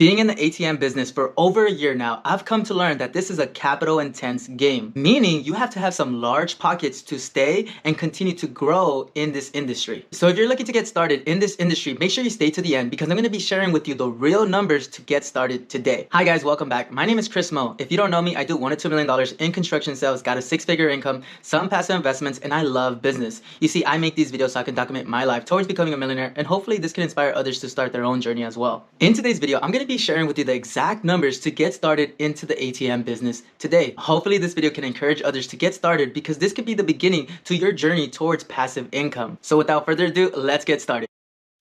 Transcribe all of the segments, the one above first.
Being in the ATM business for over a year now, I've come to learn that this is a capital intense game, meaning you have to have some large pockets to stay and continue to grow in this industry. So if you're looking to get started in this industry, make sure you stay to the end because I'm going to be sharing with you the real numbers to get started today. Hi guys, welcome back. My name is Chris Mo. If you don't know me, I do $1 to $2 million in construction sales, got a 6-figure income, some passive investments, and I love business. You see, I make these videos so I can document my life towards becoming a millionaire, and hopefully this can inspire others to start their own journey as well. In today's video, I'm going to be sharing with you the exact numbers to get started into the ATM business today. Hopefully this video can encourage others to get started because this could be the beginning to your journey towards passive income. So without further ado, let's get started.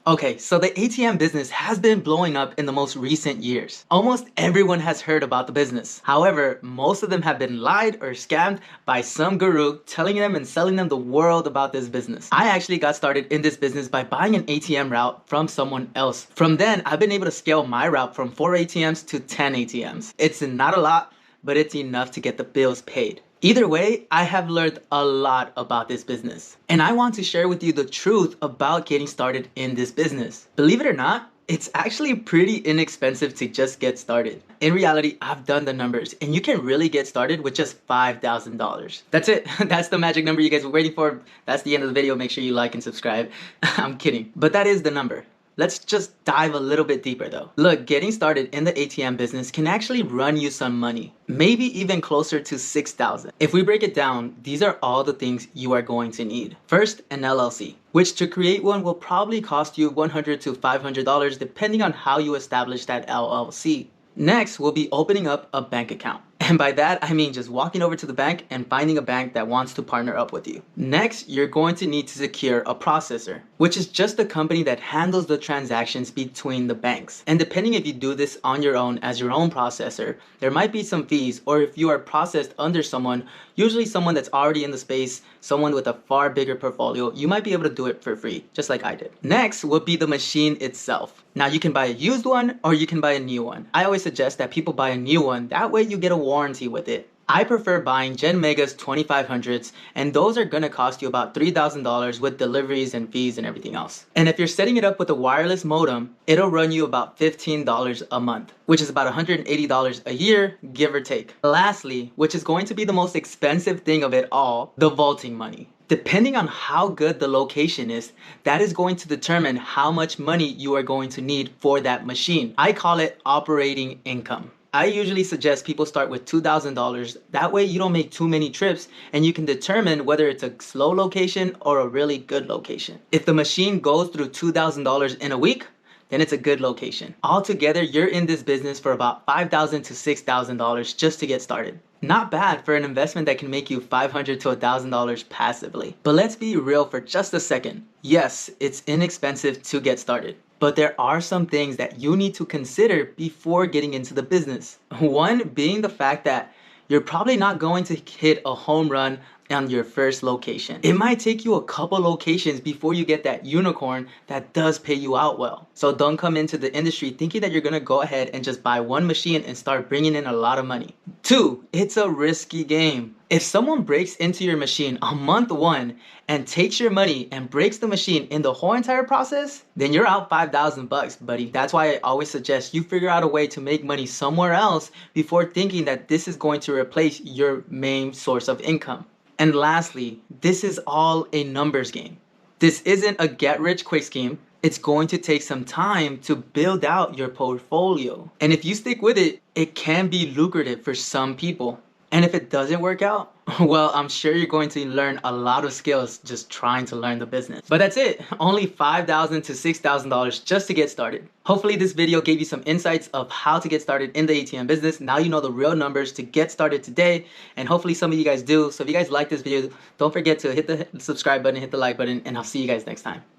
Okay, so the ATM business has been blowing up in the most recent years. Almost everyone has heard about the business. However, most of them have been lied or scammed by some guru telling them and selling them the world about this business. I actually got started in this business by buying an ATM route from someone else. From then, I've been able to scale my route from 4 ATMs to 10 ATMs. It's not a lot, but it's enough to get the bills paid. Either way, I have learned a lot about this business, and I want to share with you the truth about getting started in this business. Believe it or not, it's actually pretty inexpensive to just get started. In reality, I've done the numbers, and you can really get started with just $5,000. That's it. That's the magic number you guys were waiting for. That's the end of the video. Make sure you like and subscribe. I'm kidding, but that is the number. Let's just dive a little bit deeper though. Look, getting started in the ATM business can actually run you some money, maybe even closer to $6,000. If we break it down, these are all the things you are going to need. First, an LLC, which to create one will probably cost you $100 to $500 depending on how you establish that LLC. Next, we'll be opening up a bank account. And by that, I mean just walking over to the bank and finding a bank that wants to partner up with you. Next, you're going to need to secure a processor, which is just a company that handles the transactions between the banks. And depending if you do this on your own as your own processor, there might be some fees, or if you are processed under someone, usually someone that's already in the space, someone with a far bigger portfolio, you might be able to do it for free, just like I did. Next will be the machine itself. Now you can buy a used one or you can buy a new one. I always suggest that people buy a new one, that way you get a warranty with it. I prefer buying Gen Mega's 2500s, and those are gonna cost you about $3,000 with deliveries and fees and everything else. And if you're setting it up with a wireless modem, it'll run you about $15 a month, which is about $180 a year, give or take. Lastly, which is going to be the most expensive thing of it all, the vaulting money. Depending on how good the location is, that is going to determine how much money you are going to need for that machine. I call it operating income. I usually suggest people start with $2,000. That way you don't make too many trips and you can determine whether it's a slow location or a really good location. If the machine goes through $2,000 in a week, then it's a good location. Altogether, you're in this business for about $5,000 to $6,000 just to get started. Not bad for an investment that can make you $500 to $1,000 passively. But let's be real for just a second. Yes, it's inexpensive to get started, but there are some things that you need to consider before getting into the business. One being the fact that you're probably not going to hit a home run on your first location. It might take you a couple locations before you get that unicorn that does pay you out well. So don't come into the industry thinking that you're gonna go ahead and just buy one machine and start bringing in a lot of money. Two, it's a risky game. If someone breaks into your machine on month 1 and takes your money and breaks the machine in the whole entire process, then you're out $5,000, buddy. That's why I always suggest you figure out a way to make money somewhere else before thinking that this is going to replace your main source of income. And lastly, this is all a numbers game. This isn't a get-rich-quick scheme. It's going to take some time to build out your portfolio. And if you stick with it, it can be lucrative for some people. And if it doesn't work out, well, I'm sure you're going to learn a lot of skills just trying to learn the business. But that's it. Only $5,000 to $6,000 just to get started. Hopefully this video gave you some insights of how to get started in the ATM business. Now you know the real numbers to get started today. And hopefully some of you guys do. So if you guys like this video, don't forget to hit the subscribe button, hit the like button, and I'll see you guys next time.